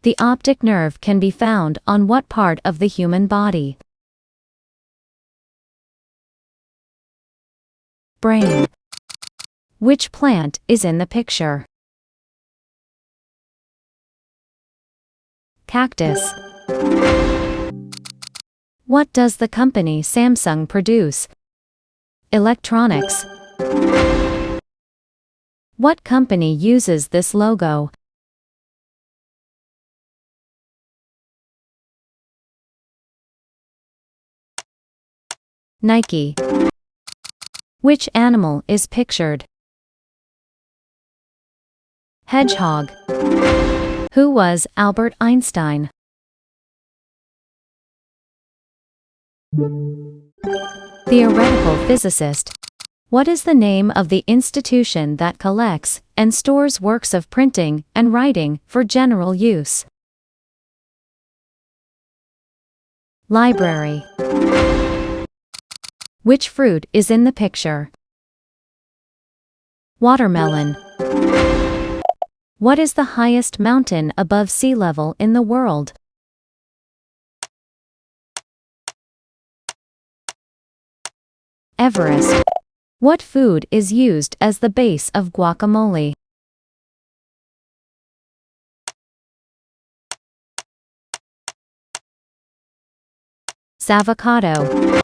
The optic nerve can be found on what part of the human body? Brain. Which plant is in the picture? Cactus. What does the company Samsung produce? Electronics. What company uses this logo? Nike. Which animal is pictured? Hedgehog. Who was Albert Einstein? Theoretical physicist. What is the name of the institution that collects and stores works of printing and writing for general use? Library. Which fruit is in the picture? Watermelon. What is the highest mountain above sea level in the world? Everest. What food is used as the base of guacamole? Avocado.